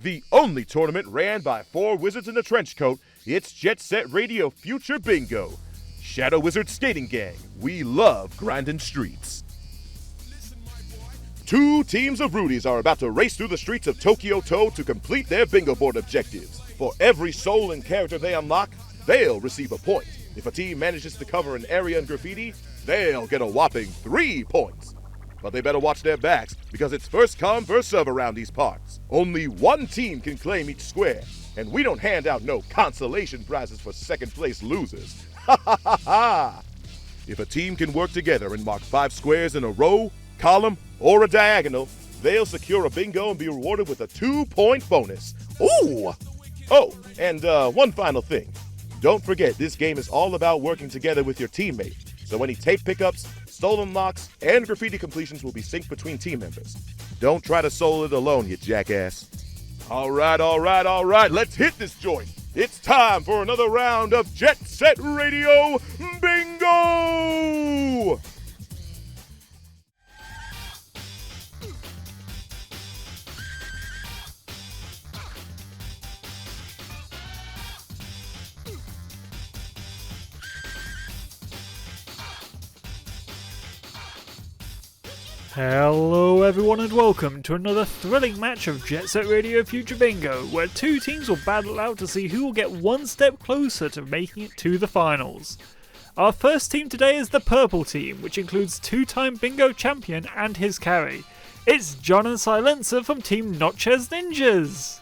the only tournament ran by 4 wizards in a trench coat. It's Jet Set Radio Future Bingo. Shadow Wizard Skating Gang, we love grinding streets. 2 teams of Rudies are about to race through the streets of Tokyo To to complete their bingo board objectives. For every soul and character they unlock, they'll receive a point. If a team manages to cover an area in graffiti, they'll get a whopping 3 points. But they better watch their backs, because it's first come, first serve around these parts. Only 1 team can claim each square, and we don't hand out no consolation prizes for second place losers. Ha ha ha ha! If a team can work together and mark 5 squares in a row, column, or a diagonal, they'll secure a bingo and be rewarded with a 2-point bonus. Ooh! Oh, and one final thing. Don't forget, this game is all about working together with your teammate. So any tape pickups, stolen locks, and graffiti completions will be synced between team members. Don't try to solo it alone, you jackass. All right, let's hit this joint. It's time for another round of Jet Set Radio Bingo! Hello everyone and welcome to another thrilling match of Jet Set Radio Future Bingo, where 2 teams will battle out to see who will get 1 step closer to making it to the finals. Our first team today is the purple team, which includes 2-time bingo champion and his carry. It's John and Silencer from Team Notches Ninjas!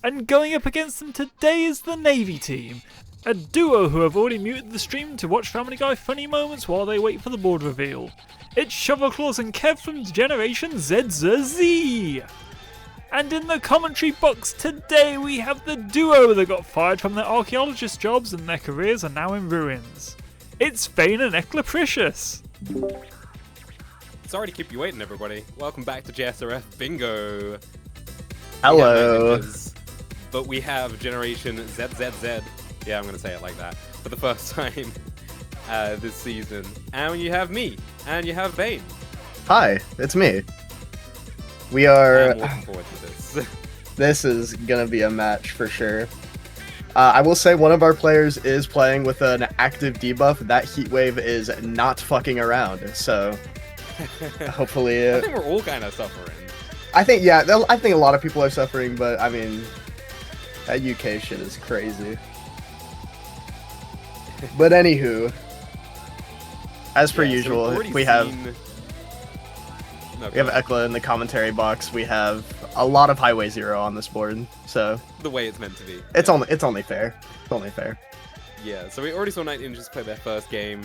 And going up against them today is the navy team, a duo who have already muted the stream to watch Family Guy funny moments while they wait for the board reveal. It's Shovelclaws and Kev from Generation ZZZ! And in the commentary box today we have the duo that got fired from their archaeologist jobs and their careers are now in ruins. It's Fane and Eclapricious! Sorry to keep you waiting, everybody. Welcome back to JSRF Bingo. Hello. But we have Generation ZZZ. Yeah, I'm going to say it like that. For the first time this season. And you have me. And you have Bane. Hi, it's me. We are... I'm looking forward to this. This is gonna be a match for sure. I will say one of our players is playing with an active debuff. That heat wave is not fucking around, so... hopefully... I think we're all kind of suffering. I think a lot of people are suffering, but I mean... That UK shit is crazy. But anywho... As per usual, we have Ekla in the commentary box. We have a lot of Highway Zero on this board, so the way it's meant to be. It's only fair. It's only fair. Yeah. So we already saw Night Ninjas play their first game.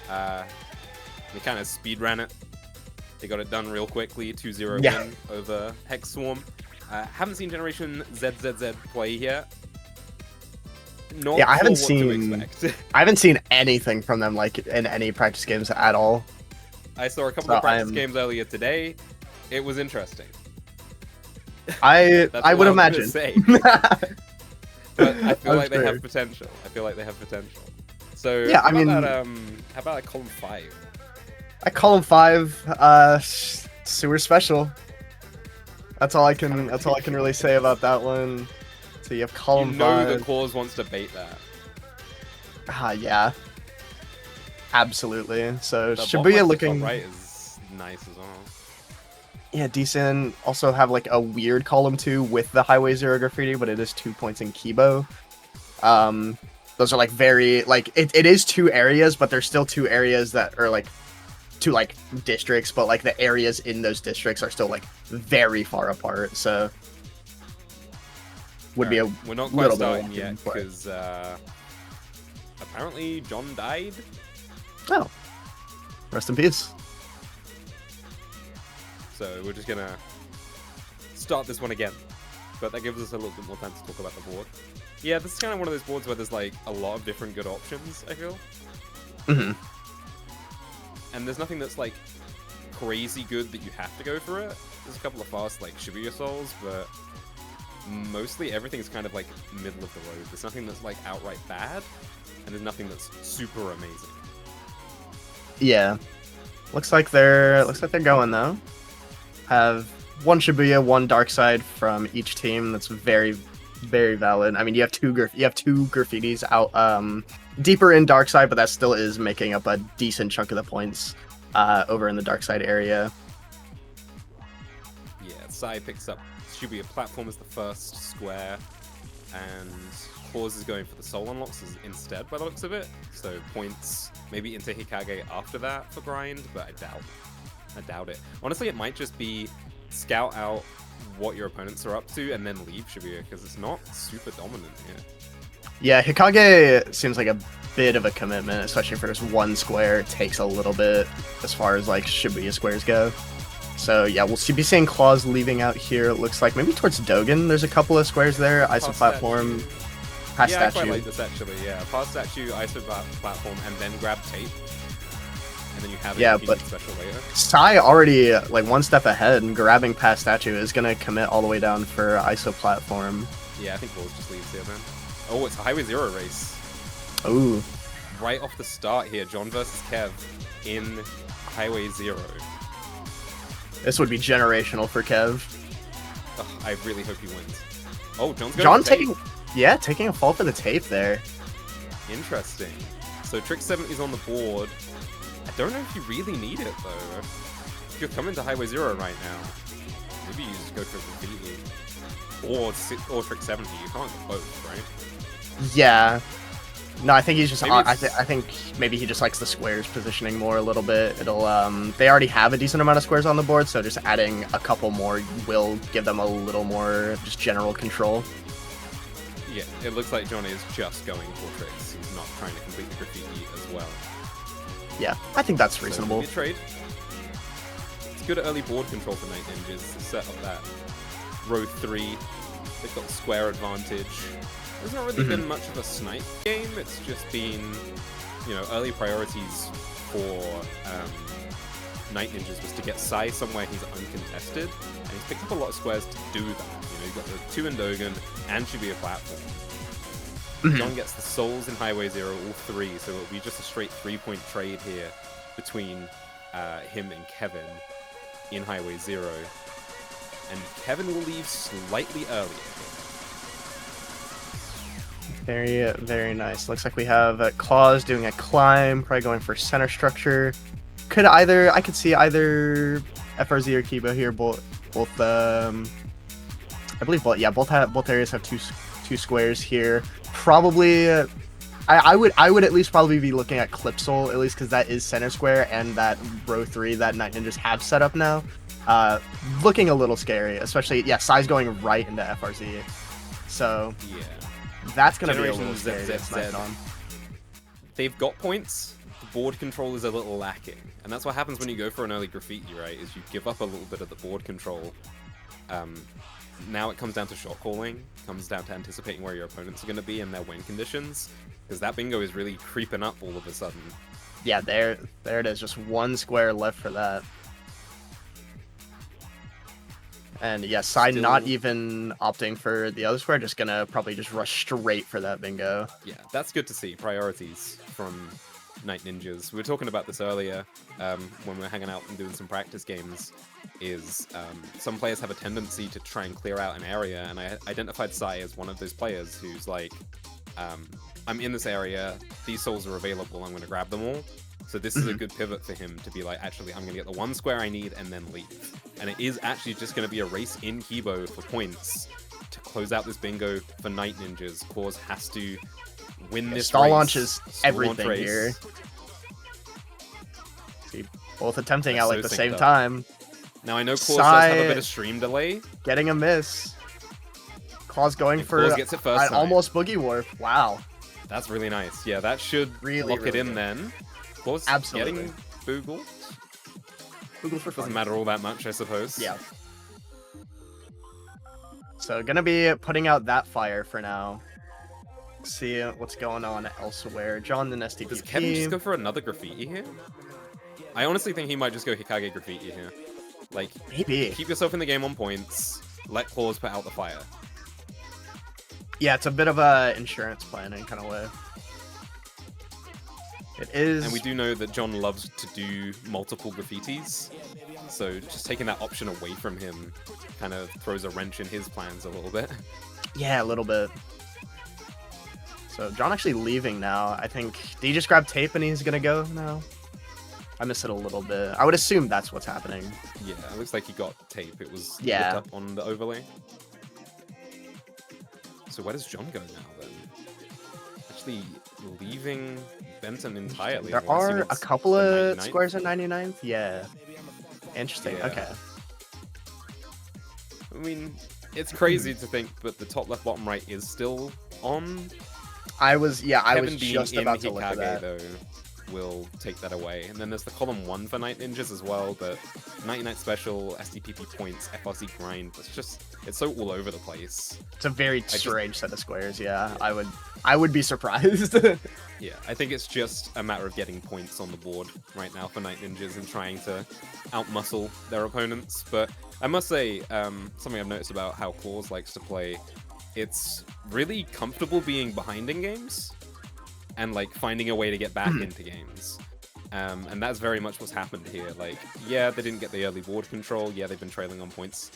They kind of speed ran it. They got it done real quickly. 2-0 win over Hex Swarm. Haven't seen Generation ZZZ play yet. I haven't seen anything from them like in any practice games at all. I saw a couple of practice games earlier today. It was interesting. I would imagine. But I feel like they have potential. So yeah, how about a column 5? At column 5, sewer special. That's all I can really say about that one. So you have column 5. The cause wants to bait that. Yeah. Absolutely. So the Shibuya looking right is nice as well. Yeah, decent. Also have like a weird column 2 with the Highway Zero graffiti, but it is 2 points in Kibo. Those are like very like it is 2 areas, but there's still 2 areas that are like 2 like districts, but like the areas in those districts are still like very far apart. So would be we're not quite starting yet because apparently John died. Oh, rest in peace. So we're just gonna start this one again, but that gives us a little bit more time to talk about the board. Yeah, this is kind of one of those boards where there's like a lot of different good options, I feel. Mm-hmm. And there's nothing that's like crazy good that you have to go for it. There's a couple of fast like Shibuya Souls, but mostly everything's kind of like middle of the road. There's nothing that's like outright bad, and there's nothing that's super amazing. Yeah, looks like they're going though. Have one Shibuya, one dark side from each team. That's very, very valid. I mean, you have two graffitis out deeper in dark side, but that still is making up a decent chunk of the points over in the dark side area. Yeah, Sai picks up Shibuya platform as the first square, and Claus is going for the soul unlocks instead by the looks of it. So points maybe into Hikage after that for grind, but I doubt it. Honestly, it might just be scout out what your opponents are up to and then leave Shibuya, because it's not super dominant here. Yeah, Hikage seems like a bit of a commitment, especially for just one square. It takes a little bit as far as like Shibuya squares go. So yeah, we'll be seeing Claus leaving out here. It looks like maybe towards Dogen. There's a couple of squares there. ISO platform, past yeah, statue. I quite like this actually. Yeah, past statue, ISO platform, and then grab tape. And then you have it but special later. Sai already like one step ahead, and grabbing past statue is gonna commit all the way down for ISO platform. Yeah, I think Claus just leaves here then. Oh, it's a Highway 0 race. Ooh. Right off the start here, John versus Kev in Highway 0. This would be generational for Kev. Ugh, I really hope he wins. Oh, John's going taking a fall for the tape there. Interesting. So Trick 70 is on the board. I don't know if you really need it though. If you're coming to Highway 0 right now, maybe you just go for Graffiti or Trick 70. You can't get both, right? Yeah. No, I think he's just. I think maybe he just likes the squares positioning more a little bit. It'll. They already have a decent amount of squares on the board, so just adding a couple more will give them a little more just general control. Yeah, it looks like John is just going for tricks. He's not trying to complete the graffiti as well. Yeah, I think that's reasonable. So trade. It's good early board control for Night Ninjas to set up that row 3. They've got square advantage. There's not really been much of a snipe game. It's just been, you know, early priorities for Night Ninjas was to get Sai somewhere he's uncontested, and he's picked up a lot of squares to do that. You know, you've got the 2 in Dogen and Shibuya platform. John gets the souls in Highway 0, all 3, so it'll be just a straight 3-point trade here between him and Kevin in Highway 0. And Kevin will leave slightly earlier. Very, very nice. Looks like we have Claus doing a climb, probably going for center structure. I could see either FRZ or Kibo here. Both. I believe both areas have two squares here. Probably, I would at least probably be looking at Clipsol, at least because that is center square and that row 3 that Night Ninjas have set up now. Looking a little scary, especially Sai's going right into FRZ. So yeah. That's going to be a little scary. They've got points. The board control is a little lacking. And that's what happens when you go for an early graffiti, right? Is you give up a little bit of the board control. Now it comes down to shot calling. Comes down to anticipating where your opponents are going to be and their win conditions. Because that bingo is really creeping up all of a sudden. Yeah, there it is. Just one square left for that. And yeah, Sai not even opting for the other square, just gonna probably just rush straight for that bingo. Yeah, that's good to see. Priorities from Night Ninjas. We were talking about this earlier when we were hanging out and doing some practice games, is some players have a tendency to try and clear out an area, and I identified Sai as one of those players who's like, I'm in this area, these souls are available, I'm going to grab them all. So this is a good pivot for him to be like, actually, I'm going to get the one square I need and then leave. And it is actually just going to be a race in Kibo for points to close out this bingo for Night Ninjas. Claus has to win this stall race. Launch is everything here. See, both attempting out like the same time. Now I know Claus does have a bit of stream delay. Getting a miss. Claus going for Claus gets it first an almost boogie warp. Wow. That's really nice. Yeah, that should lock it in then. Claus getting Boogle. Boogle for fun. Doesn't matter all that much, I suppose. Yeah. So gonna be putting out that fire for now. See what's going on elsewhere. John the STP. Does Kevin just go for another graffiti here? I honestly think he might just go Hikage graffiti here. Like, maybe. Keep yourself in the game on points. Let Claus put out the fire. Yeah, it's a bit of a insurance planning kind of way. It is. And we do know that John loves to do multiple graffitis. So just taking that option away from him kind of throws a wrench in his plans a little bit. Yeah, a little bit. So John actually leaving now. I think, did he just grab tape and he's gonna go now? I missed it a little bit. I would assume that's what's happening. Yeah, it looks like he got tape. It was Yeah. lit up on the overlay. So where does John go now then? Actually leaving Benton entirely. There unless he are a wants couple the of 99th. squares at 99th. Yeah. Interesting. Yeah. Okay. I mean, it's crazy to think, but the top left, bottom right is still on. I was Kevin was being just in about to look at Hikage, that. though, will take that away. And then there's the column 1 for Night Ninjas as well, but 99 special, SDPP points, FRC grind, it's so all over the place. It's a very strange set of squares. Yeah, I would be surprised. Yeah, I think it's just a matter of getting points on the board right now for Night Ninjas and trying to outmuscle their opponents. But I must say, something I've noticed about how Claws likes to play, it's really comfortable being behind in games and like finding a way to get back into games. And that's very much what's happened here. Like, yeah, they didn't get the early board control. Yeah, they've been trailing on points,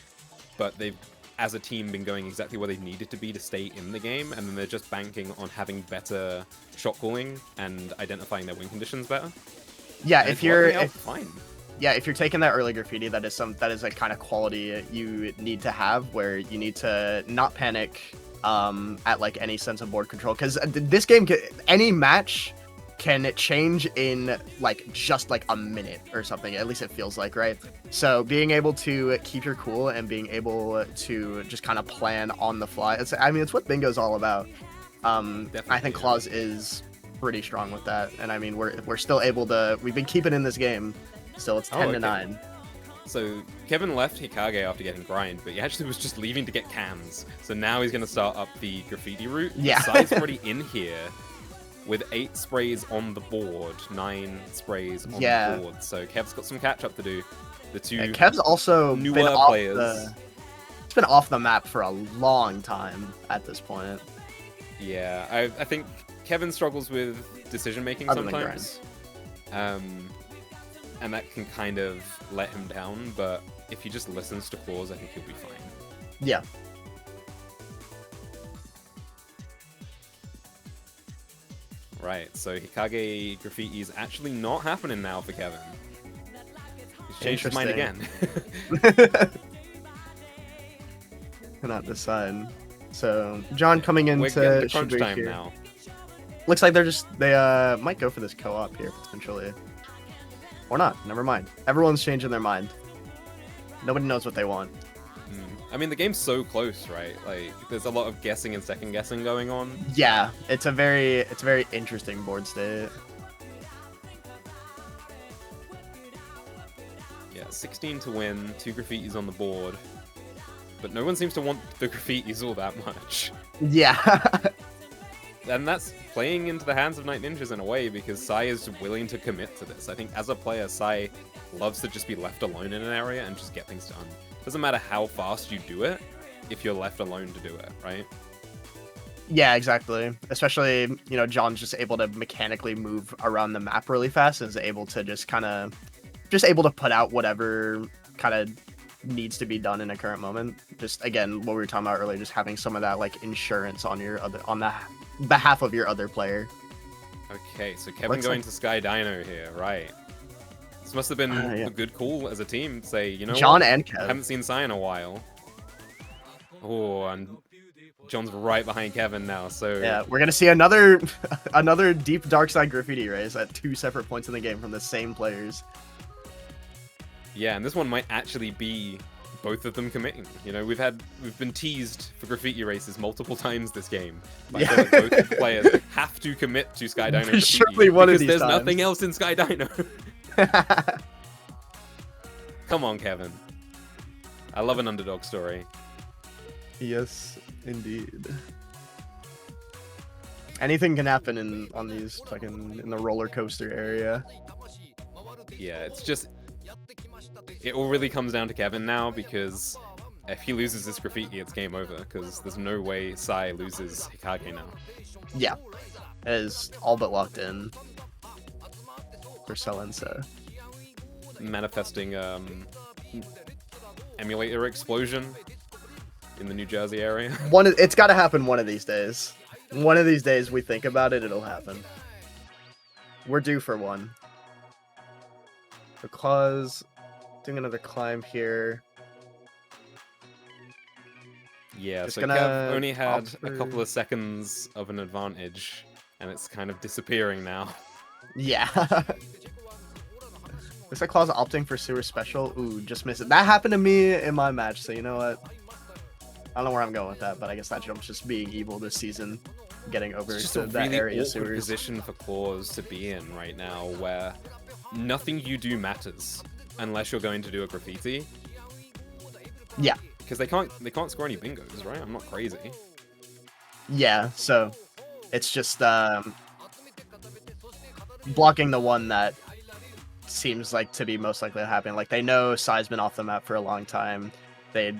but they've, as a team, been going exactly where they needed to be to stay in the game, and then they're just banking on having better shot calling and identifying their win conditions better. Yeah, And if it's you're working out fine. yeah, if you're taking that early graffiti, that is a kind of quality you need to have, where you need to not panic at like any sense of board control, because this game, any match can change in like just like a minute or something. At least it feels like, right? So being able to keep your cool and being able to just kind of plan on the fly, it's what Bingo's all about. I think Claus is pretty strong with that, and I mean we're still able to. We've been keeping in this game. Still, it's 10 to 9. So Kevin left Hikage after getting grind, but he actually was just leaving to get cans. So now he's going to start up the graffiti route. Yeah. Sai's already in here with 8 sprays on the board, 9 sprays on the board. So Kev's got some catch up to do. The two Kev's also newer been off players. It's been off the map for a long time at this point. Yeah, I think Kevin struggles with decision making Other than sometimes. And that can kind of let him down, but if he just listens to Claws, I think he'll be fine. Yeah. Right, so Hikage graffiti is actually not happening now for Kevin. He's changed his mind again. Cannot decide. So John coming into We're getting to crunch Shibuya time here. now. Looks like they might go for this co-op here potentially. Or not, never mind. Everyone's changing their mind. Nobody knows what they want. I mean, the game's so close, right? Like, there's a lot of guessing and second guessing going on. Yeah, it's a very interesting board state. Yeah, 16 to win, 2 graffitis on the board. But no one seems to want the graffitis all that much. Yeah. And that's playing into the hands of Night Ninjas in a way, because Sai is willing to commit to this. I think as a player, Sai loves to just be left alone in an area and just get things done. Doesn't matter how fast you do it, if you're left alone to do it, right? Yeah, exactly. Especially, John's just able to mechanically move around the map really fast and is able to just able to put out whatever kind of needs to be done in a current moment. Just again, what we were talking about earlier, just having some of that like insurance on the behalf of your other player. Okay, so Kevin Looks going like- to Sky Dino here, right? This must have been yeah. a good call as a team. Say, you know John what? and I Kev. haven't seen Sai in a while. Oh, and John's right behind Kevin now, so... Yeah, we're gonna see another deep dark side graffiti race at 2 separate points in the game from the same players. Yeah, and this one might actually be both of them committing. We've been teased for graffiti races multiple times this game. But I feel like both of the players have to commit to Sky Dino graffiti, Surely one of because these there's times. nothing else in Sky Dino. Come on, Kevin. I love an underdog story. Yes, indeed. Anything can happen in the roller coaster area. Yeah, it's just... It all really comes down to Kevin now, because if he loses this graffiti, it's game over, because there's no way Sai loses Hikage now. Yeah, it is all but locked in for Selensa. manifesting emulator explosion in the New Jersey area. It's got to happen one of these days. One of these days we think about it, it'll happen. We're due for one. The Claws doing another climb here. Yeah, Just so gonna Kev only had opt a for- couple of seconds of an advantage, and it's kind of disappearing now. Yeah. Looks like Claw's opting for Sewer Special. Ooh, just missed it. That happened to me in my match, so you know what? I don't know where I'm going with that, but I guess that jump's just being evil this season. Getting over It's just to a that really area awkward sewers. position for Claws to be in right now, where nothing you do matters unless you're going to do a graffiti. Yeah. Because they can't score any bingos, right? I'm not crazy. Yeah, so it's just blocking the one that seems like to be most likely to happen. Like, they know Sai's been off the map for a long time. They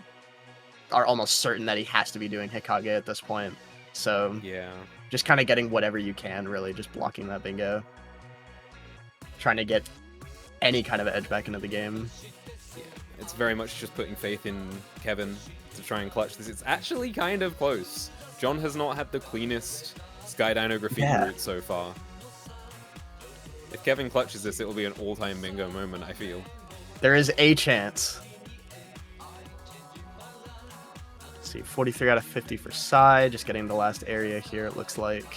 are almost certain that he has to be doing Hikage at this point. So Yeah. just kind of getting whatever you can, really, just blocking that bingo. Trying to get any kind of edge back into the game. Yeah. It's very much just putting faith in Kevin to try and clutch this. It's actually kind of close. John has not had the cleanest Skydino graffiti route so far. If Kevin clutches this, it will be an all-time bingo moment, I feel. There is a chance. Let's see, 43 out of 50 for Sai, just getting the last area here, it looks like.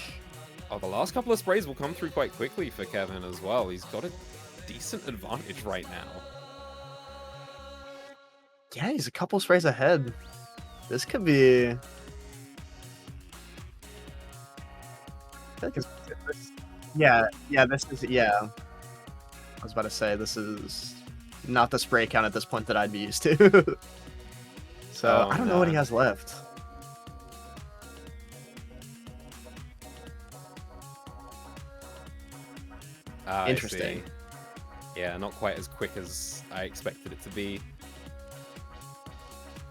Oh, the last couple of sprays will come through quite quickly for Kevin as well. He's got a decent advantage right now. Yeah, he's a couple sprays ahead. This could be... I feel like this is, I was about to say, this is not the spray count at this point that I'd be used to. So, Oh, I don't know what he no. has left. I Interesting. see. Yeah, not quite as quick as I expected it to be.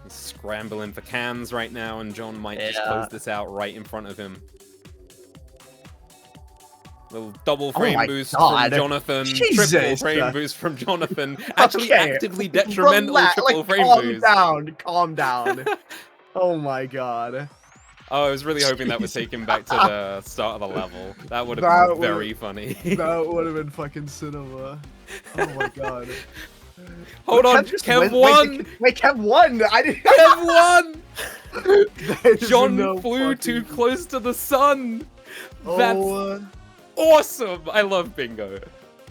He's scrambling for cans right now, and John might just Yeah. close this out right in front of him. Little double frame my boost God. from Jonathan, Jesus. triple frame boost from Jonathan. Actually, Okay. actively detrimental triple frame calm boost. calm down. Oh my god. Oh, I was really hoping that would take him back to the start of the level. That would have That been would- very funny. That would have been fucking cinema. Oh my god. Hold on, just Kev went- won! Wait, Kev won! I didn't. Kev won! There's John no flew too fucking- close to the sun! That's Oh, awesome! I love bingo.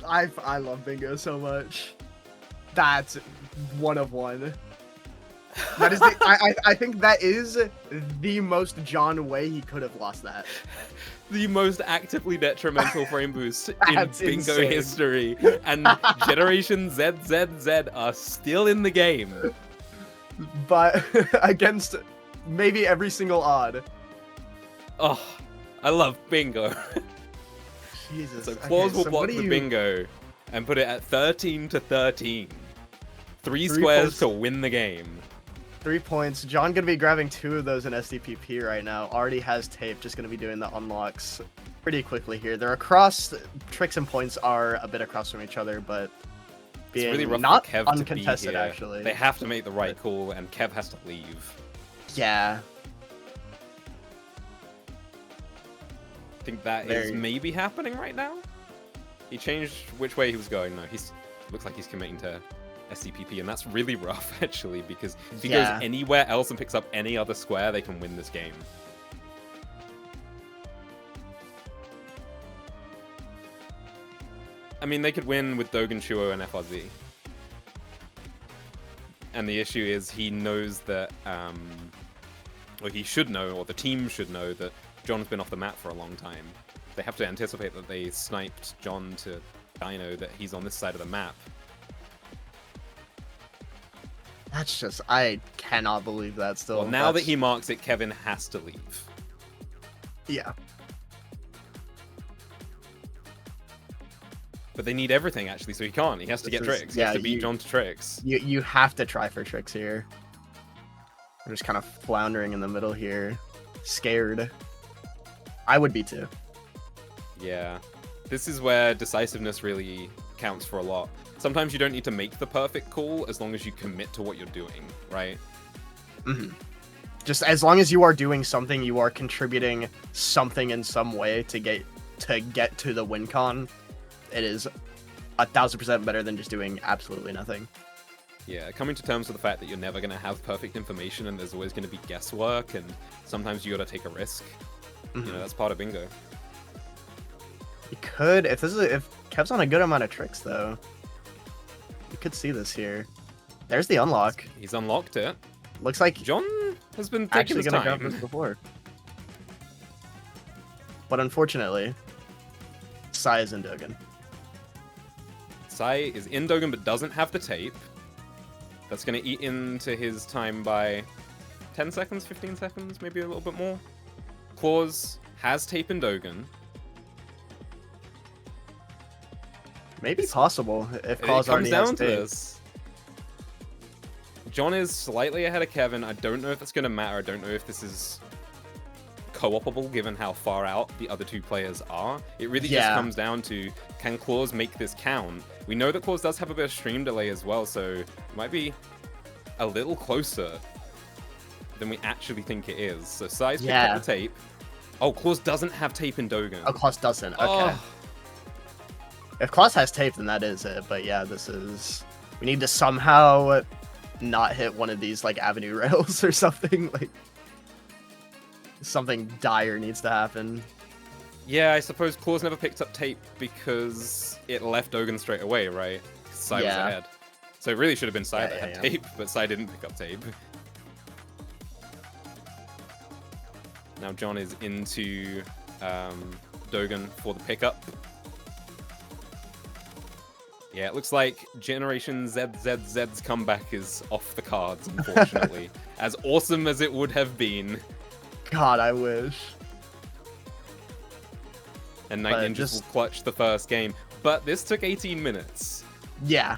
I love bingo so much. That's one of one. That is I think that is the most John way he could have lost that. The most actively detrimental frame boost in That's bingo insane. history. And Generation ZZZ are still in the game. But against maybe every single odd. Oh, I love bingo. Jesus. So Claws will so block what do the you- bingo and put it at 13-13. Three Three squares points. to win the game. 3 points. John gonna be grabbing 2 of those in SDPP right now. Already has tape. Just gonna be doing the unlocks pretty quickly here. They're across. Tricks and points are a bit across from each other, but being It's really rough not for Kev uncontested to be here. actually. They have to make the right call, and Kev has to leave. Yeah. I think that is Very- maybe happening right now. He changed which way he was going. No, he's looks like he's committing to SCPP, and that's really rough actually, because if he Yeah. goes anywhere else and picks up any other square, they can win this game. I mean, they could win with Dogen Shuo and FRZ. And the issue is he knows that, or he should know, or the team should know that John's been off the map for a long time. They have to anticipate that they sniped John to Dino, that he's on this side of the map. That's just, I cannot believe that still. Well, now that That's- he marks it, Kevin has to leave. Yeah. But they need everything, actually, so he can't. He has to This get is- tricks. He has yeah, to beat you- John to tricks. You have to try for tricks here. We're just kind of floundering in the middle here. Scared. I would be too. Yeah. This is where decisiveness really counts for a lot. Sometimes you don't need to make the perfect call as long as you commit to what you're doing, right? Just as long as you are doing something, you are contributing something in some way to get to the win con. It is 1000% better than just doing absolutely nothing. Yeah, coming to terms with the fact that you're never going to have perfect information and there's always going to be guesswork and sometimes you got to take a risk. You know, that's part of bingo. You could, if Kev's on a good amount of tricks though, you could see this here. There's the unlock. He's unlocked it. Looks like John has been taking actually his gonna grab time. this before. But unfortunately, Sai is in Dogen. Sai is in Dogen but doesn't have the tape. That's going to eat into his time by 10 seconds, 15 seconds, maybe a little bit more. Claus has tape in Dogen. Maybe possible if It Claus comes already has down to tape. this. John is slightly ahead of Kevin. I don't know if that's going to matter. I don't know if this is co-opable given how far out the other two players are. It really just comes down to, can Claus make this count? We know that Claus does have a bit of stream delay as well, so it might be a little closer than we actually think it is. So Sai's picked up the tape. Oh, Claus doesn't have tape in Dogen. Oh, Claus doesn't. Okay. Oh. If Claus has tape, then that is it. But yeah, this is... We need to somehow not hit one of these, like, avenue rails or something. Like, something dire needs to happen. Yeah, I suppose Claus never picked up tape because it left Dogen straight away, right? Sai was ahead. So it really should have been Sai that had tape, but Sai didn't pick up tape. Now John is into Dogen for the pickup. Yeah, it looks like Generation ZZZ's comeback is off the cards, unfortunately. As awesome as it would have been. God, I wish. And Night Ninjas will clutch the first game. But this took 18 minutes. Yeah.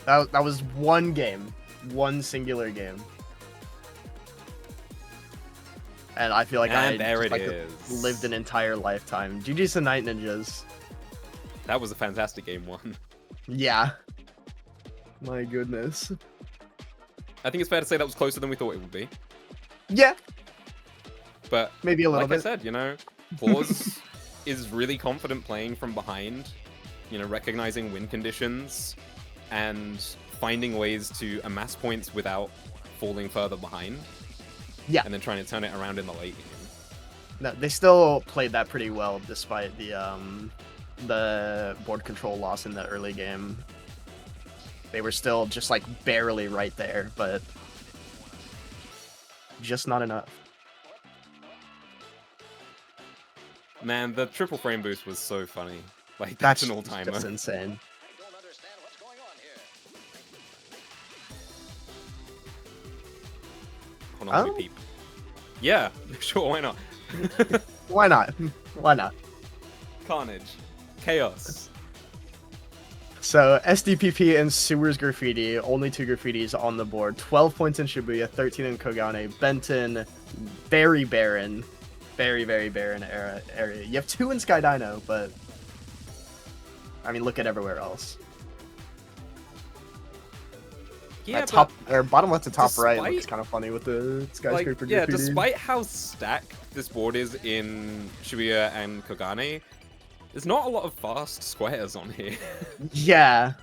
That was one game. One singular game. And I feel like lived an entire lifetime. GG's to Night Ninjas. That was a fantastic game one. Yeah. My goodness. I think it's fair to say that was closer than we thought it would be. Yeah. But maybe a little bit. Like I said, you know, Claus is really confident playing from behind, you know, recognizing win conditions and finding ways to amass points without falling further behind. Yeah. And then trying to turn it around in the late game. No, they still played that pretty well despite the board control loss in the early game. They were still just like barely right there, but just not enough. Man, the triple frame boost was so funny. Like, that's an all-timer. That's insane. Hold on, let me peep. Yeah, sure, why not? Why not? Why not? Carnage. Chaos. So, SDPP and Sewers Graffiti, only 2 graffitis on the board. 12 points in Shibuya, 13 in Kogane. Benton, very barren. Very, very barren area. You have 2 in Sky Dino, but... I mean, look at everywhere else. Yeah, top or bottom left to top right looks kind of funny with the skyscraper yeah, graffiti. despite how stacked this board is in Shibuya and Kogane, there's not a lot of fast squares on here. Yeah.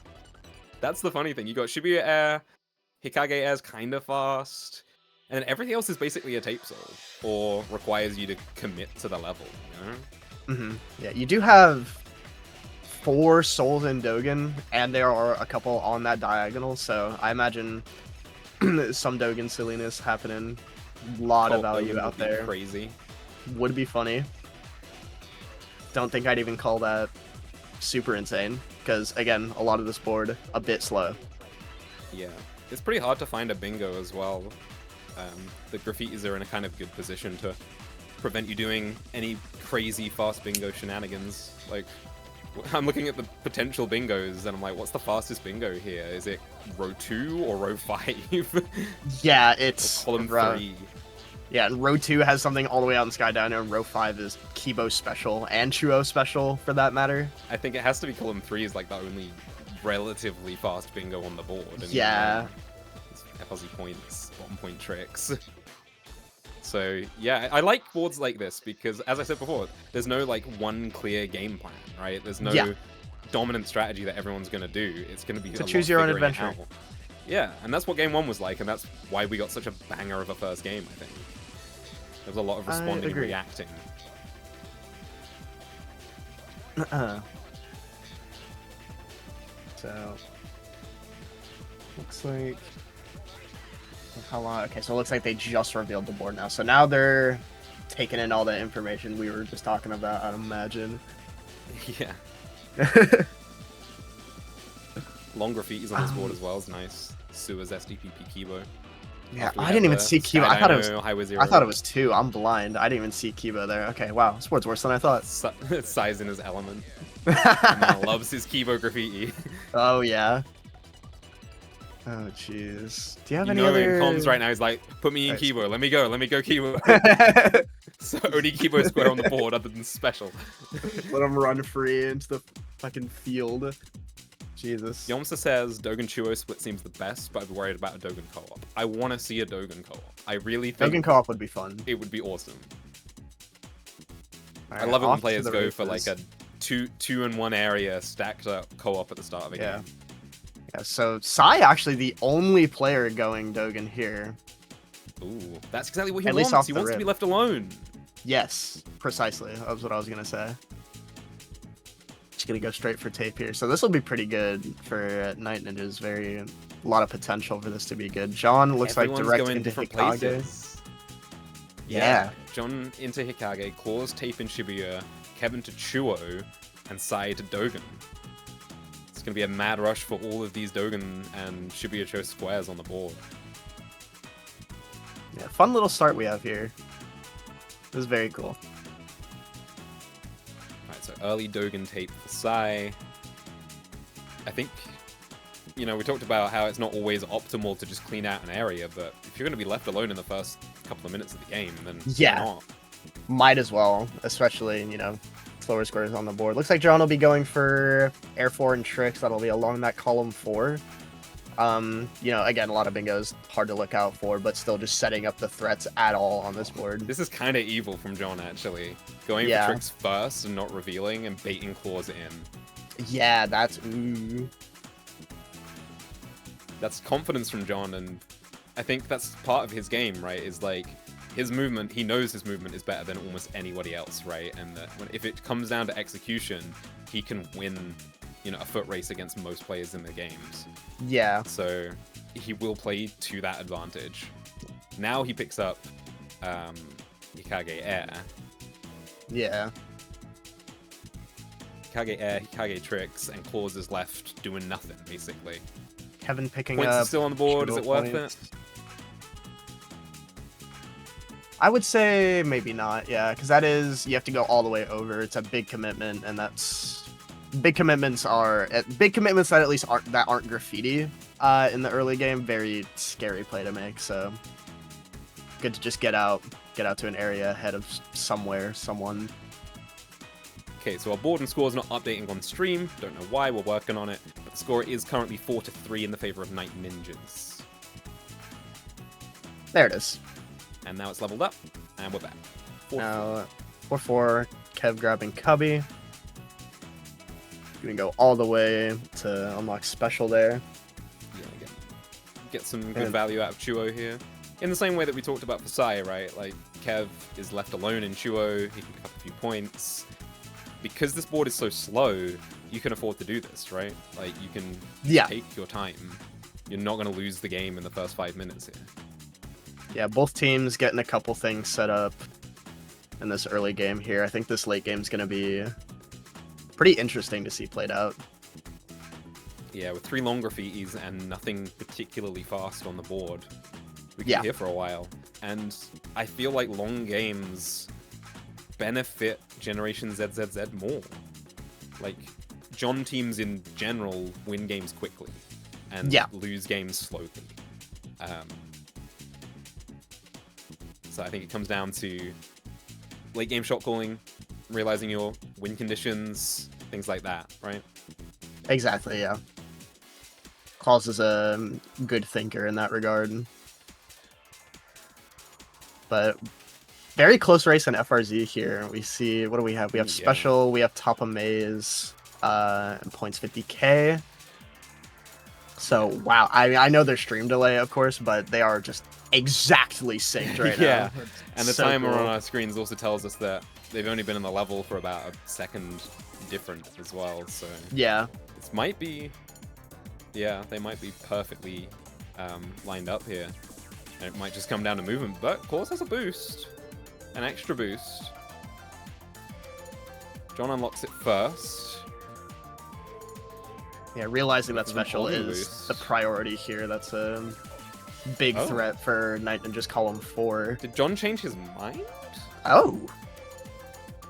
That's the funny thing. You got Shibuya Air, Hikage Air's kind of fast, and then everything else is basically a tape soul, or requires you to commit to the level, you know? Yeah, you do have 4 souls in Dogen, and there are a couple on that diagonal, so I imagine some Dogen silliness happening. A lot of value out there. Crazy. Would be funny. Don't think I'd even call that super insane, because again, a lot of this board a bit slow. Yeah, it's pretty hard to find a bingo as well. The graffitis are in a kind of good position to prevent you doing any crazy fast bingo shenanigans. Like, I'm looking at the potential bingos and I'm like, what's the fastest bingo here? Is it row 2 or row 5? Yeah, it's column 3. Yeah, and row 2 has something all the way out in Sky Dino, and row 5 is Kibo special and Chuo special for that matter. I think it has to be column 3 is like the only relatively fast bingo on the board. And Yeah. Fuzzy points, bottom point tricks. So yeah, I like boards like this because, as I said before, there's no like one clear game plan, right? There's no dominant strategy that everyone's gonna do. It's gonna be To a choose lot your own figuring it adventure. out. Yeah, and that's what game 1 was like, and that's why we got such a banger of a first game, I think. There was a lot of responding and agree. reacting. So, looks like... How long? Okay, so it looks like they just revealed the board now. So now they're taking in all the information we were just talking about, I'd imagine. Yeah. Long graffitis on this board as well is nice. Sua's SDPP Kibo. Yeah, After we I had didn't even the see Kibo. Sky I thought it was. Dino, Highway I thought it Zero. was 2. I'm blind. I didn't even see Kibo there. Okay, wow, this board's worse than I thought. Size in his element. And man loves his Kibo graffiti. Oh yeah. Oh jeez. Do you have You any know, other? in comms right now, he's like, put me in Right. Kibo, let me go Kibo. So only Kibo square on the board other than special. Let him run free into the fucking field. Jesus. Yomsa says Dogen Chuo split seems the best, but I'd be worried about a Dogen co-op. I want to see a Dogen co-op. I really think Dogen co-op would be fun. it would be awesome. I Alright, love it when off to players the go for like races. a two in one area stacked up co-op at the start of a Yeah. game. Yeah, so Sai actually the only player going Dogen here. Ooh, that's exactly what he At least wants. off He the wants to rip. be left alone. Yes, precisely. That was what I was gonna say. Just gonna go straight for tape here. So this will be pretty good for Night Ninjas. A lot of potential for this to be good. John looks Everyone's like direct going into different Hikage. places. Yeah. John into Hikage, Claws tape in Shibuya, Kevin to Chuo, and Sai to Dogen. It's going to be a mad rush for all of these Dogen and Shibuya Cho squares on the board. Yeah, fun little start we have here. This is very cool. Alright, so early Dogen tape for Sai. I think, you know, we talked about how it's not always optimal to just clean out an area, but if you're going to be left alone in the first couple of minutes of the game, then Yeah. why not? Might as well, especially, you know, slower squares on the board. Looks like John will be going for Air 4 and Tricks. That'll be along that column 4. You know, again, a lot of bingos, hard to look out for, but still just setting up the threats at all on this board. This is kind of evil from John, actually. Going Yeah. for tricks first and not revealing and baiting Claws in. Yeah, that's... Ooh. That's confidence from John, and I think that's part of his game, right? Is like, his movement, he knows his movement is better than almost anybody else, right? And that if it comes down to execution, he can win, you know, a foot race against most players in the games. Yeah. So he will play to that advantage. Now he picks up Hikage Air. Yeah. Hikage Air, Hikage Tricks, and Claws is left doing nothing, basically. Kevin picking Points up... are still on the board, is it worth points. it? I would say maybe not, yeah, because that is... You have to go all the way over. It's a big commitment, and that's... Big commitments that at least aren't graffiti in the early game. Very scary play to make, so... Good to just get out to an area ahead of someone. Okay, so our board and score is not updating on stream. Don't know why, we're working on it. But the score is currently 4-3 in the favor of Night Ninjas. There it is. And now it's leveled up, and we're back. 4-4. Now, 4-4, Kev grabbing Cubby. Gonna go all the way to unlock special there. Yeah, get some good And- value out of Chuo here. In the same way that we talked about for Sai, right? Like, Kev is left alone in Chuo, he can pick up a few points. Because this board is so slow, you can afford to do this, right? Like, you can Yeah. take your time. You're not going to lose the game in the first 5 minutes here. Yeah, both teams getting a couple things set up in this early game here. I think this late game's gonna be pretty interesting to see played out. Yeah, with 3 long graffitis and nothing particularly fast on the board, we can Yeah. be here for a while. And I feel like long games benefit Generation ZZZ more. Like, John teams in general win games quickly and Yeah. lose games slowly. So I think it comes down to late game shot calling, realizing your win conditions, things like that, right? Exactly, yeah. Claus is a good thinker in that regard. But very close race in FRZ here. We see, what do we have? We have Special, we have Top of Maze, and points 50k. So, wow. I know there's stream delay, of course, but they are just exactly synced right now. And the so timer cool. on our screens also tells us that they've only been in the level for about a second different as well, so... Yeah. This might be... Yeah, they might be perfectly lined up here. And it might just come down to movement, but Claus has a boost. An extra boost. John unlocks it first. Yeah, realizing that Special Volume is boost. the priority here. That's a big threat for Night Ninja's Column 4. Did John change his mind? Oh!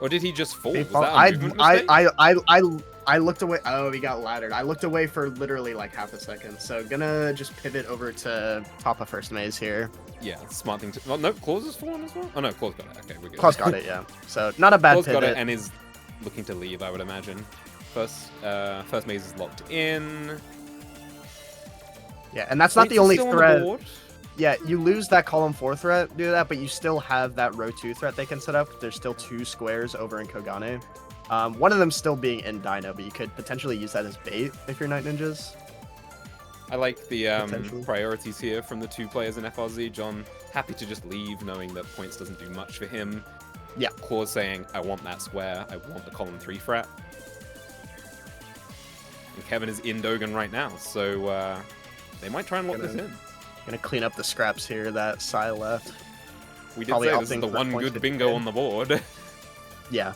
Or did he just fall? They Was fall- that a movement mistake? I looked away. Oh, he got laddered. I looked away for literally like half a second. So gonna just pivot over to top of first maze here. Yeah, smart thing to... Well, no, Claus has fallen as well? Oh, no, Claus got it. Okay, we're good. Claus got it, yeah. So not a bad Claus pivot. got it and is looking to leave, I would imagine. First maze is locked in. Yeah, and that's not Points the are only still on the threat. board. Yeah, you lose that column 4 threat, do that, but you still have that row 2 threat they can set up. There's still 2 squares over in Kogane. One of them still being in Dino, but you could potentially use that as bait if you're Night Ninjas. I like the Potentially. priorities here from the two players in FRZ. John happy to just leave, knowing that points doesn't do much for him. Yeah. Claus saying, I want that square, I want the column 3 threat. And Kevin is in Dogen right now, so they might try and lock this in. Gonna clean up the scraps here that Sai left. We did Probably say this is opting the for one points good to bingo defend. on the board. Yeah.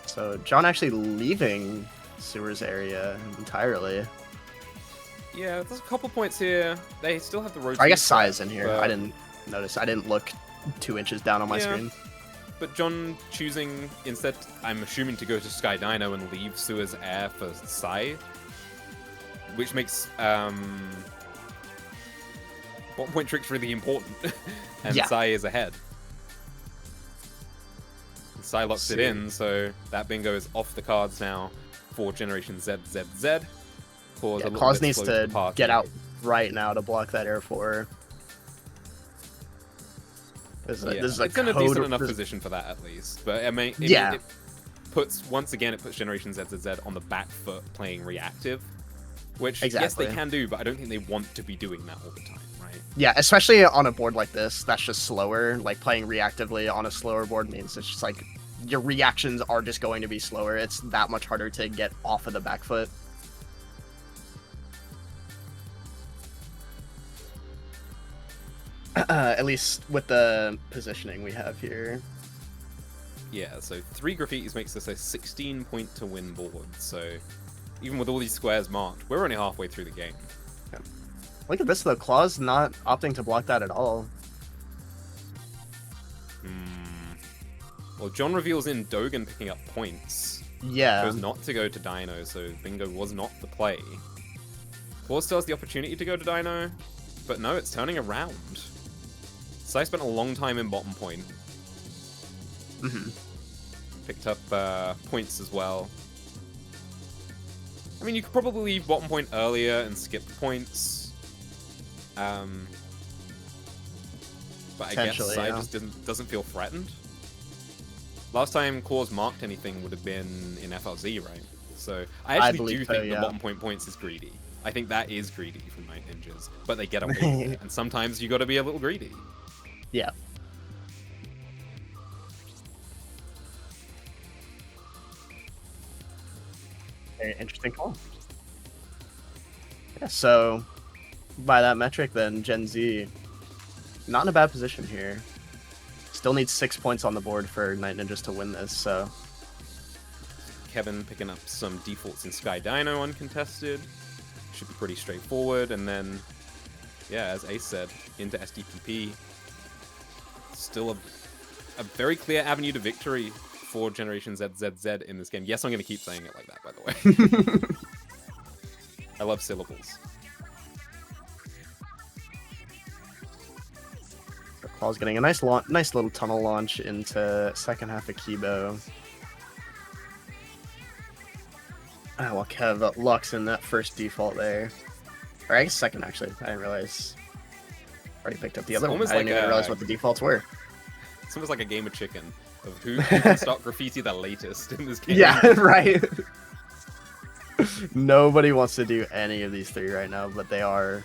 So John actually leaving Sewers area entirely. Yeah, there's a couple points here. They still have the road. I guess Sai is in here. but- I didn't notice. I didn't look 2 inches down on my Yeah. screen. But John choosing instead, I'm assuming, to go to Sky Dino and leave Suez Air for Sai, which makes bottom point tricks really important, and Yeah. Sai is ahead. Sai locks it in, so that bingo is off the cards now for Generation ZZZ. Claus, Yeah, a little Claus bit needs slow to the party. get out right now to block that air for. This is a it's in a code- decent enough this- position for that at least. But I mean, Yeah. it puts once again it puts Generation ZZZ on the back foot playing reactive, which yes Exactly. they can do, but I don't think they want to be doing that all the time, right? Yeah, especially on a board like this, that's just slower. Like playing reactively on a slower board means it's just like your reactions are just going to be slower. It's that much harder to get off of the back foot. At least with the positioning we have here. Yeah, so 3 graffitis makes this a 16-point to win board. So even with all these squares marked, we're only halfway through the game. Look at this though, Claus not opting to block that at all. Well, John reveals in Dogen picking up points. Yeah. Chose not to go to Dino, so Bingo was not the play. Claus still has the opportunity to go to Dino, but no, it's turning around. Sai spent a long time in bottom point. Picked up points as well. I mean, you could probably leave bottom point earlier and skip the points. But I guess Potentially, Sai yeah. just doesn't feel threatened. Last time Claus marked anything would have been in FLZ, right? So I actually believe do so, think the yeah. bottom point points is greedy. I think that is greedy from Night Ninjas, but they get away with it. And sometimes you got to be a little greedy. Yeah. Very interesting call. Yeah, so by that metric then, Gen Z not in a bad position here. Still needs 6 points on the board for Night Ninjas to win this, so Kevin picking up some defaults in Sky Dino uncontested. Should be pretty straightforward. And then, yeah, as Ace said, into SDPP. Still a very clear avenue to victory for Generation ZZZ in this game. Yes, I'm going to keep saying it like that, by the way. I love syllables. Claw's getting a nice little tunnel launch into second half of Kibo. Well, Kev locks in that first default there. Or I guess second, actually. I didn't realize. Already picked up the other one. I didn't even realize what the defaults were. It's almost like a game of chicken of who can start graffiti the latest in this game. Yeah, right. Nobody wants to do any of these three right now, but they are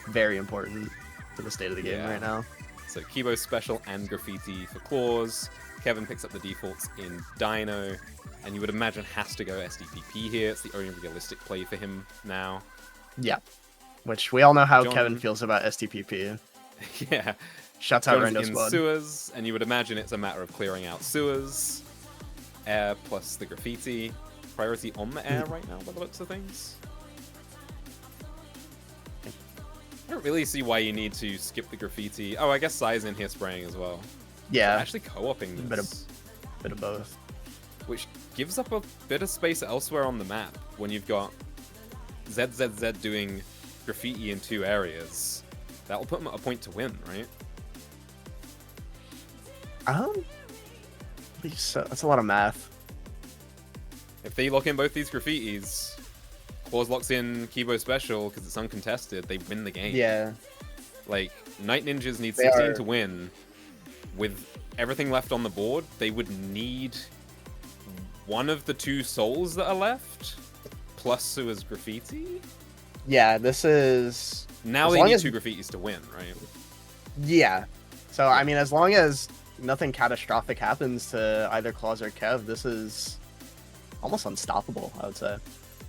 very important to the state of the game right now. So Kibo special and graffiti for Claws. Kevin picks up the defaults in Dino, and you would imagine has to go SDPP here. It's the only realistic play for him now. Yeah, which we all know how John... Kevin feels about SDPP. Yeah. Shouts out John's Rando in Squad. sewers, and you would imagine it's a matter of clearing out sewers, air plus the graffiti. Priority on the air right now by the looks of things. I don't really see why you need to skip the graffiti. Oh, I guess Sai's in here spraying as well. Yeah. So actually co-oping this. Bit of both. Which gives up a bit of space elsewhere on the map when you've got ZZZ doing graffiti in 2 areas. That'll put them at a point to win, right? So that's a lot of math. If they lock in both these graffitis, Claws locks in Kibo special because it's uncontested, they win the game. Yeah. Like, Night Ninjas need 16 to win. With everything left on the board, they would need one of the 2 souls that are left, plus Sua's graffiti. Yeah, this is... Now they need 2 graffitis to win, right? Yeah. So, I mean, as long as nothing catastrophic happens to either Claws or Kev, this is almost unstoppable, I would say.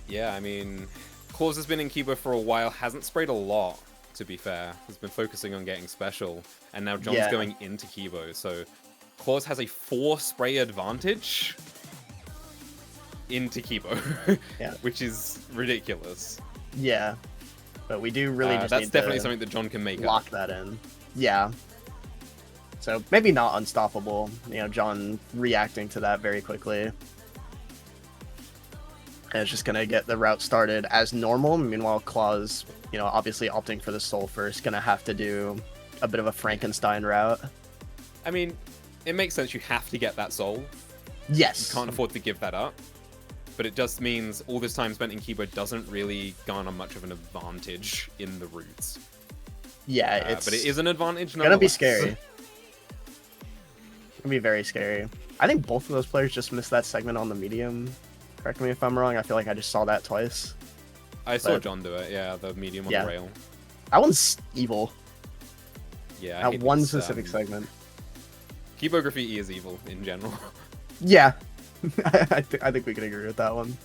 Yeah, I mean, Claws has been in Kibo for a while, hasn't sprayed a lot, to be fair. Has been focusing on getting special, and now John's going into Kibo, so Claws has a 4 spray advantage into Kibo, which is ridiculous. Yeah, but we do really just that's need definitely to something that John can make lock up. that in. Yeah. So maybe not unstoppable. You know, John reacting to that very quickly. And it's just gonna get the route started as normal. Meanwhile, Claws, you know, obviously opting for the soul first, gonna have to do a bit of a Frankenstein route. I mean, it makes sense. You have to get that soul. Yes. You can't afford to give that up. But it just means all this time spent in Kibo doesn't really garner much of an advantage in the routes. Yeah, it's... but it is an advantage nonetheless. Gonna be scary. Gonna be very scary. I think both of those players just missed that segment on the medium. Correct me if I'm wrong. I feel like I just saw that twice. I saw John do it, yeah, the medium on the rail. That one's evil. Yeah, that one specific segment. Kibo graffiti is evil in general. Yeah. I think we can agree with that one.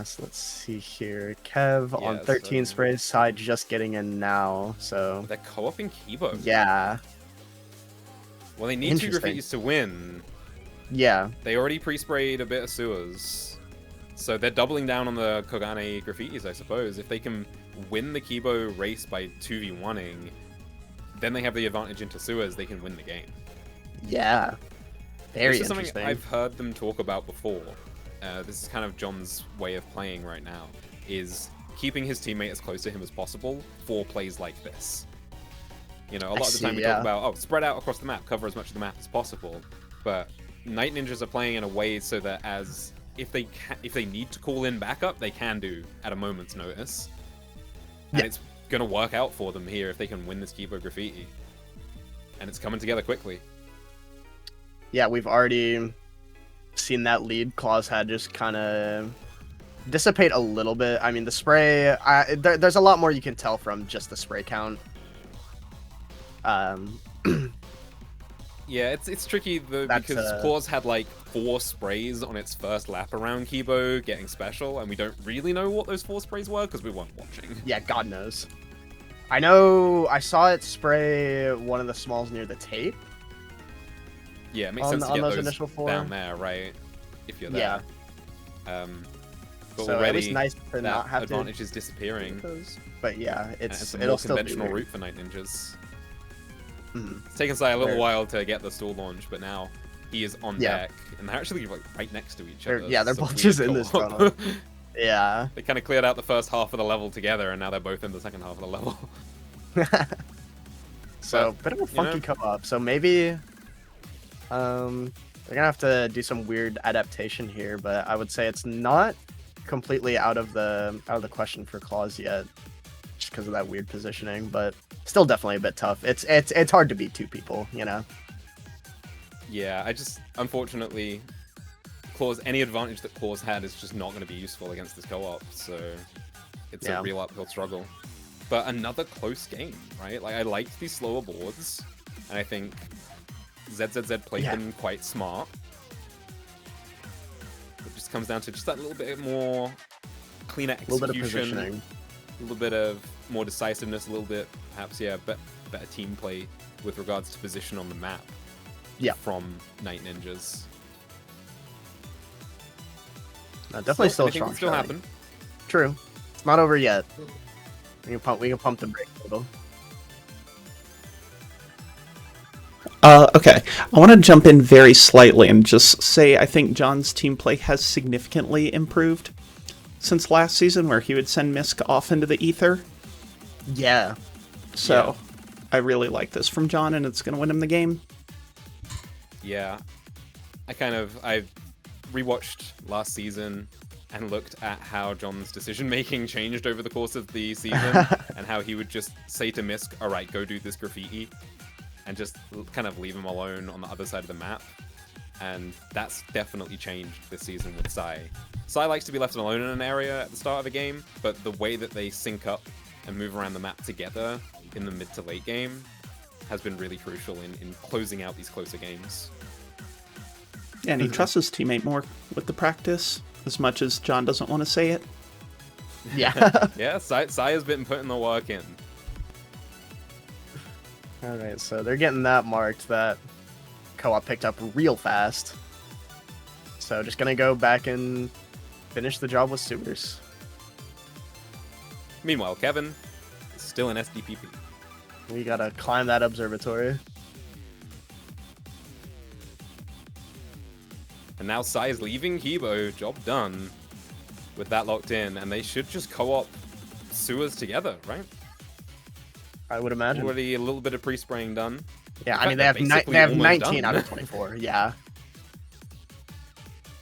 So let's see here. Kev on 13 sprays, side just getting in now, so... They're co-oping Kibo. Yeah. Well, they need 2 graffitis to win. Yeah. They already pre-sprayed a bit of sewers. So they're doubling down on the Kogane graffitis, I suppose. If they can win the Kibo race by 2v1ing, then they have the advantage into sewers, they can win the game. Yeah. Very interesting. This is something I've heard them talk about before. This is kind of John's way of playing right now, is keeping his teammate as close to him as possible for plays like this. You know, a lot of the time we talk about, oh, spread out across the map, cover as much of the map as possible. But Night Ninjas are playing in a way so that if they need to call in backup, they can do at a moment's notice. And it's going to work out for them here if they can win this Kibo graffiti. And it's coming together quickly. Yeah, we've already seen that lead Claws had just kind of dissipate a little bit. I mean, the spray, there's a lot more you can tell from just the spray count. Yeah, it's tricky though, because Claws had like 4 sprays on its first lap around Kibo getting special, and we don't really know what those 4 sprays were because we weren't watching. Yeah, God knows. I know I saw it spray one of the smalls near the tape. Yeah, it makes sense to get those initial 4 down there, right? If you're there. Yeah. But so already at least nice to not have advantage is disappearing. But yeah, it's a it'll more still conventional route for Night Ninjas. It's taken Sai a little while to get the stall launch, but now he is on deck, and they're actually like right next to each other. Yeah, they're both just in this tunnel. Yeah. They kind of cleared out the first half of the level together, and now they're both in the second half of the level. So, bit of a funky co-op. So maybe, they're gonna have to do some weird adaptation here, but I would say it's not completely out of the question for Claws yet, just because of that weird positioning. But still, definitely a bit tough. It's hard to beat two people, you know. Yeah, unfortunately, any advantage that Claws had is just not going to be useful against this co-op, so it's a real uphill struggle. But another close game, right? Like, I liked these slower boards, and I think ZZZ played them quite smart. It just comes down to just that little bit more cleaner execution, a little bit of positioning, a little bit of more decisiveness, a little bit, perhaps, better team play with regards to position on the map. Yeah. From Night Ninjas. Definitely still a strong can still happen. True. It's not over yet. We can pump the brake a little. Okay, I want to jump in very slightly and just say I think John's team play has significantly improved since last season, where he would send Misk off into the ether. Yeah. So, I really like this from John, and it's going to win him the game. Yeah. I rewatched last season and looked at how John's decision-making changed over the course of the season, and how he would just say to Misk, alright, go do this graffiti, and just kind of leave him alone on the other side of the map. And that's definitely changed this season with Sai. Sai likes to be left alone in an area at the start of a game, but the way that they sync up and move around the map together in the mid to late game has been really crucial in closing out these closer games. Yeah, and he trusts his teammate more with the practice, as much as John doesn't want to say it. Yeah. Yeah, Sai has been putting the work in. Alright, so they're getting that marked. That co-op picked up real fast. So just gonna go back and finish the job with sewers. Meanwhile, Kevin is still in SDPP. We gotta climb that observatory. And now Sai is leaving Kibo. Job done with that locked in. And they should just co-op sewers together, right? I would imagine. Already a little bit of pre-spraying done. Yeah, I mean, they have 19 out of 24. Yeah.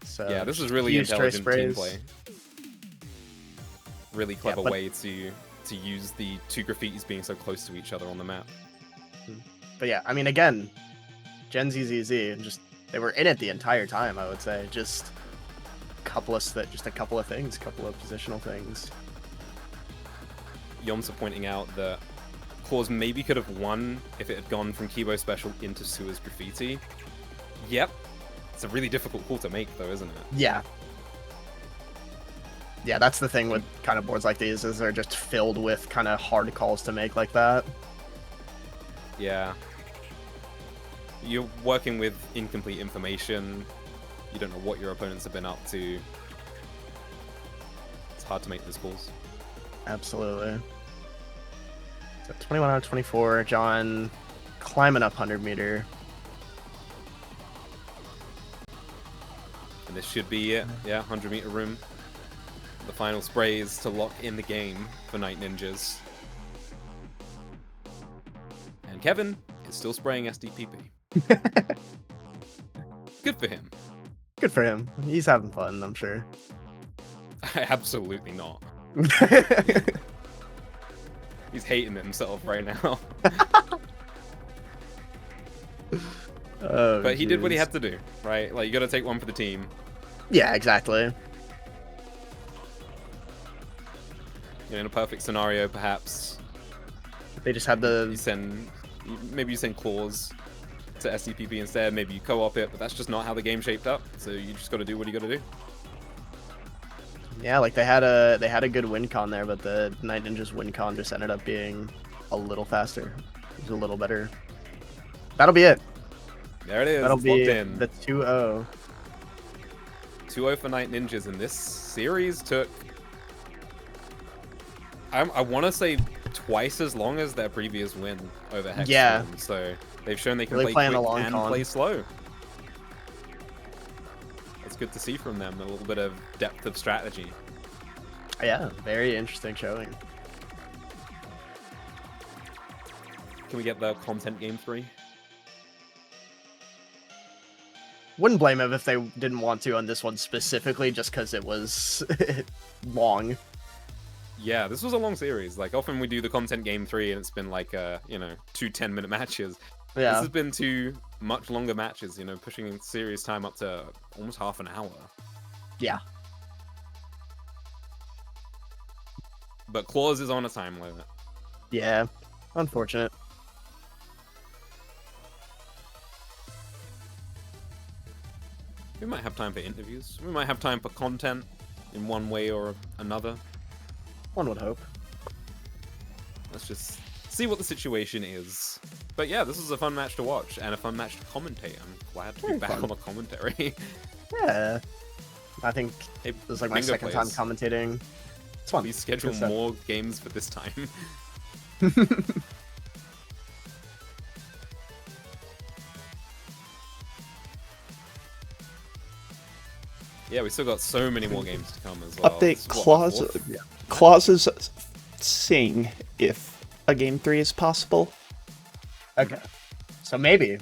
So yeah, this is really intelligent team play. Really clever way to use the two graffitis being so close to each other on the map. But yeah, I mean, again, Gen ZZZ, just they were in it the entire time. I would say just a couple of things, couple of positional things. Yomsa pointing out that Claws maybe could have won if it had gone from Kibo Special into Sua's Graffiti. Yep. It's a really difficult call to make, though, isn't it? Yeah. Yeah, that's the thing with kind of boards like these, is they're just filled with kind of hard calls to make like that. Yeah. You're working with incomplete information. You don't know what your opponents have been up to. It's hard to make those calls. Absolutely. So 21 out of 24. John climbing up 100 meter. And this should be it. Yeah, 100 meter room. The final sprays to lock in the game for Night Ninjas. And Kevin is still spraying SDPP. Good for him. Good for him. He's having fun, I'm sure. Absolutely not. He's hating himself right now. Oh, but he did what he had to do, right? Like, you gotta take one for the team. Yeah, exactly. You know, in a perfect scenario, perhaps They just had the... maybe you send Claws to SCPP instead, maybe you co-op it, but that's just not how the game shaped up, so you just gotta do what you gotta do. Yeah, like they had a good win con there, but the Night Ninjas win con just ended up being a little faster. It was a little better. That'll be it. There it is. That'll it's be locked in. the 2-0. 2-0 for Night Ninjas, and this series took, I want to say, twice as long as their previous win over Hex. Yeah. So they've shown they can Really play playing quick the long and con. play slow. It's good to see from them, a little bit of depth of strategy. Yeah, very interesting showing. Can we get the content game 3? Wouldn't blame them if they didn't want to on this one specifically, just because it was long. Yeah, this was a long series. Like, often we do the content game 3 and it's been like, 2 10-minute matches. This Yeah. has been 2 much longer matches, pushing series time up to almost half an hour. Yeah. But Claws is on a time limit. Yeah. Unfortunate. We might have time for interviews. We might have time for content in one way or another. One would hope. Let's just see what the situation is. But yeah, this was a fun match to watch and a fun match to commentate. I'm glad to be back on the commentary. Yeah. I think Hey, it was like my bingo second time players, commentating. It's fun. please schedule Good stuff. more games for this time. Yeah, we still got so many more games to come as well. Update This is what, the clause. fourth? Clauses seeing if a game 3 is possible. Okay. So maybe.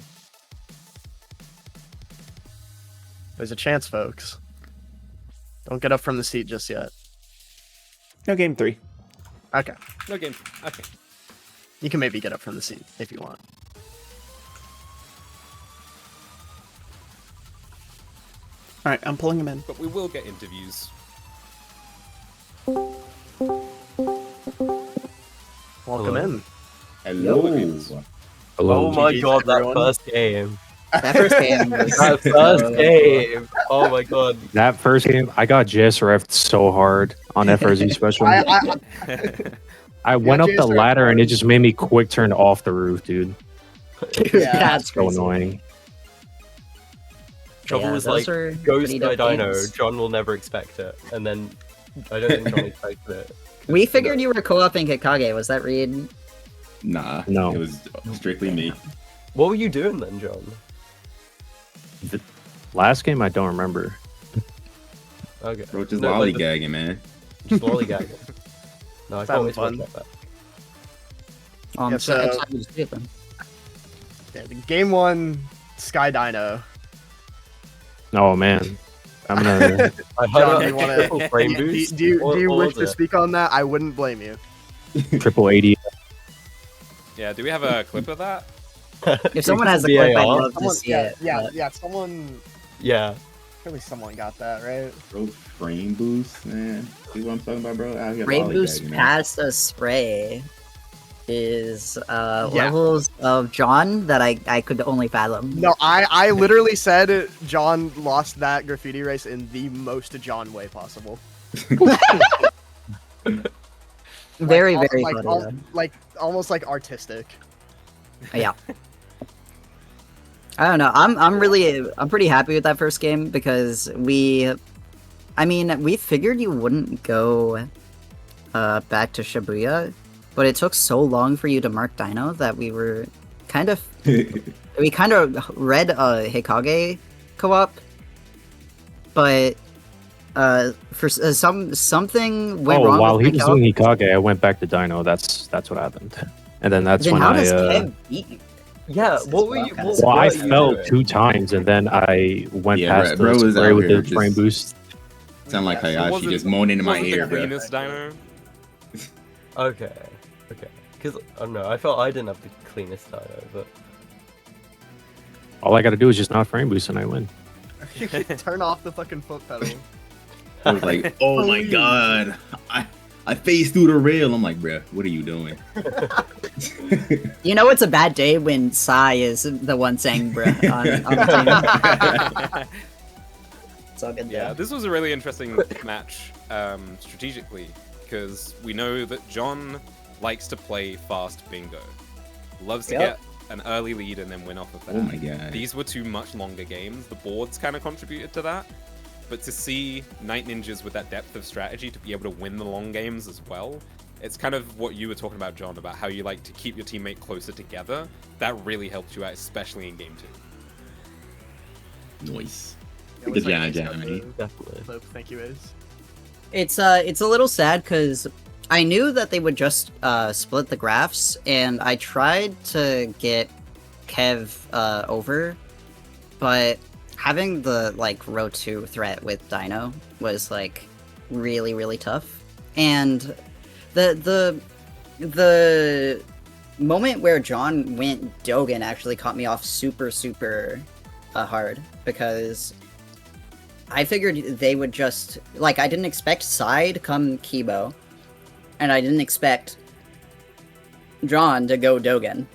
There's a chance, folks. Don't get up from the seat just yet. No game 3. Okay. No game. Okay. You can maybe get up from the seat if you want. All right, I'm pulling him in. But we will get interviews. Welcome in. Hello. Hello. Oh my GG's, god, that everyone. first game. That first game was That first game. Oh my god. That first game, I got JSRF so hard on FRZ special. I went up the JSRF ladder and it just made me quick turn off the roof, dude. Yeah, that's So crazy. annoying. Trouble Yeah, was those like, were Ghost pretty by dope Dino, games. John will never expect it. And then I don't think John expected it. We figured you were co-oping Hikage. Was that Reed? Nah, No. it was strictly me. What were you doing then, John? Last game, I don't remember. Okay. Bro, just No, like, lollygagging, man. just lollygagging. No, I can't Having wait to watch fun. that. I'm Yeah, so so- excited to see it then. Yeah, the game 1, Sky Dino. Oh man. I'm gonna. I John, heard do you wanna- triple frame Do boost. you What wish was to it? speak on that? I wouldn't blame you. triple 80. Yeah, do we have a clip of that? If someone has a clip, I'd VAR? love to Someone, see yeah, it. yeah, but yeah. Someone, Yeah. surely someone got that right. Bro, frame boost, man. See what I'm talking about, bro? Out here Ray Boost lollygagging, man. past a spray is levels of John that I could only fathom. No, I literally said John lost that graffiti race in the most John way possible. Very, Like, very like, funny. al- though. like almost like artistic. Yeah. I don't know. I'm pretty happy with that first game because we figured you wouldn't go back to Shibuya, but it took so long for you to mark Dino that we were kind of read a Hikage co-op, but for something went Oh, wrong while with he my was co-op. doing Hikage, I went back to Dino. That's what happened. And then that's Then when how I. does Kev beat you? Yeah, what were you? What, Well, I what are you fell doing? 2 times and then I went Yeah, past bro the was spray out with here the frame just- boost. Sound like So Hayashi wasn't- just moaning in my wasn't ear, the bro. cleanest dino. Okay. Because I don't know. I felt I didn't have the cleanest Dino, but All I gotta do is just not frame boost and I win. Turn off the fucking foot pedal. I was like, oh my god. I phased through the rail. I'm like, bruh, what are you doing? You know it's a bad day when Sai is the one saying bruh on the team. It's all good Yeah, though. this was a really interesting match strategically because we know that John likes to play fast bingo, loves to Yep. get an early lead and then win off of that. Oh my god. These were 2 much longer games. The boards kind of contributed to that, but to see Night Ninjas with that depth of strategy to be able to win the long games as well, it's kind of what you were talking about, John, about how you like to keep your teammate closer together. That really helped you out, especially in game 2. Nice. It Good looks like job, he's got Johnny. the definitely. clip. Thank you, Ace. It's a little sad because I knew that they would just split the graphs, and I tried to get Kev over, but having the like row 2 threat with Dino was like really, really tough. And the moment where John went Dogen actually caught me off super hard, because I figured they would just like, I didn't expect side come Kibo, and I didn't expect John to go Dogen.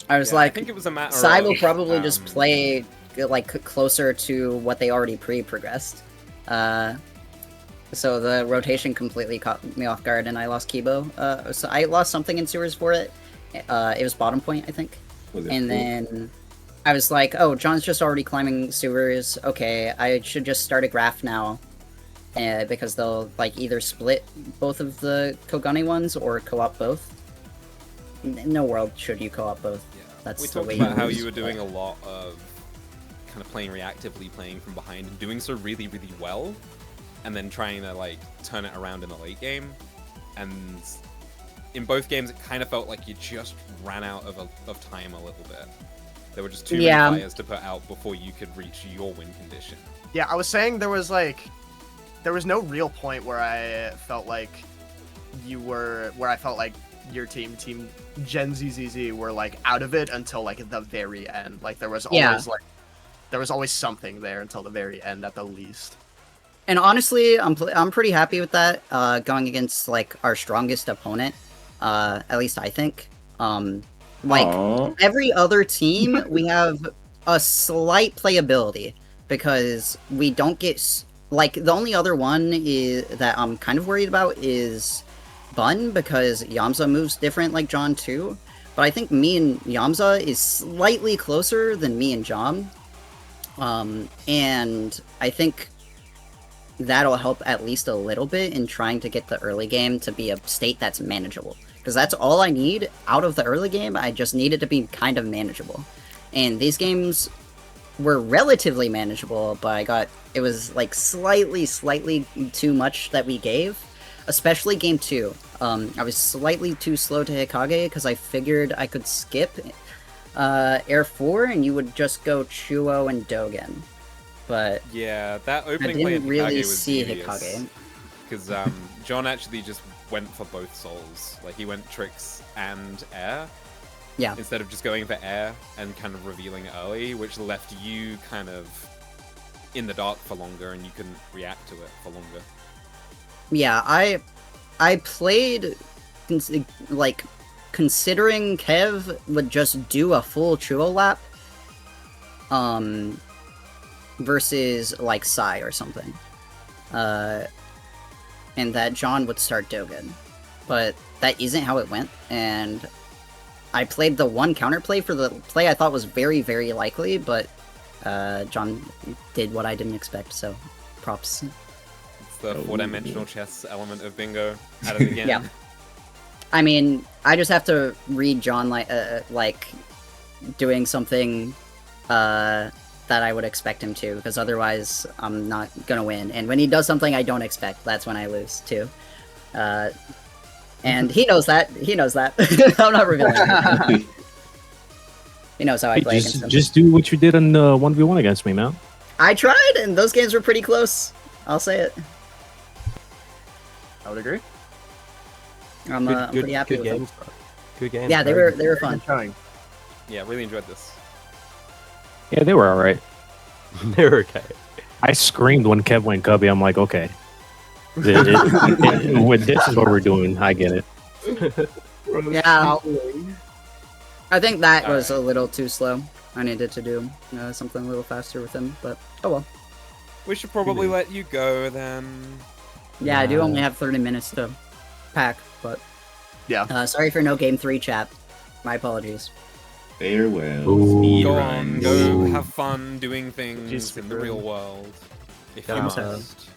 I was like, I think it was a matter Sai of, will probably just play like closer to what they already pre-progressed. So the rotation completely caught me off guard, and I lost Kibo. So I lost something in sewers for it. It was bottom point, I think. And then I was like, oh, John's just already climbing sewers. Okay, I should just start a graph now. Because they'll like either split both of the Kogane ones or co-op both. In no world should you co-op both. Yeah. That's we the talked way about you how lose. you were doing a lot of kind of playing reactively, playing from behind, and doing so really well, and then trying to like turn it around in the late game. And in both games, it kind of felt like you just ran out of time a little bit. There were just too many players to put out before you could reach your win condition. Yeah, I was saying there was no real point where I felt like where I felt like your team Gen ZZZ were like out of it until like the very end. Like there was always something there until the very end at the least. And honestly, I'm pretty happy with that. Going against like our strongest opponent, at least I think. Every other team, we have a slight playability because we don't get like the only other one is that I'm kind of worried about is Bun, because Yamza moves different like John too. But I think me and Yamza is slightly closer than me and John. And I think that'll help at least a little bit in trying to get the early game to be a state that's manageable. Because that's all I need out of the early game. I just need it to be kind of manageable. And these games were relatively manageable, but it was like slightly too much that we gave. Especially game 2. I was slightly too slow to Hikage because I figured I could skip Air 4 and you would just go Chuo and Dogen. But yeah, that I opening play didn't of really Hikage was see devious. Hikage. Because John actually just went for both souls. Like he went tricks and air. Yeah. Instead of just going for air and kind of revealing early, which left you kind of in the dark for longer and you couldn't react to it for longer. Yeah, I played like considering Kev would just do a full Chuo lap versus like Sai or something. And that John would start Dogen. But that isn't how it went, and I played the one counterplay for the play I thought was very, very likely, but John did what I didn't expect, so props. It's the four-dimensional chess element of bingo at it again. Yeah. I mean, I just have to read John like doing something that I would expect him to, because otherwise I'm not gonna win. And when he does something I don't expect, that's when I lose too. And he knows that. He knows that. I'm not revealing anything. He knows how I play against him. Just do what you did in 1v1 against me, man. I tried, and those games were pretty close. I'll say it. I would agree. I'm pretty happy with games, them. Good games. Yeah, they were fun. Yeah, really enjoyed this. Yeah, they were alright. They were okay. I screamed when Kev went Cubby. I'm like, okay. This is what we're doing. I get it. Yeah. I think that was a little too slow. I needed to do something a little faster with him, but oh well. We should probably let you go then. Yeah, I do only have 30 minutes to pack, but yeah. Sorry for no game 3 chat. My apologies. Farewell. Ooh. Go on, go have fun doing things in the real world. If you must.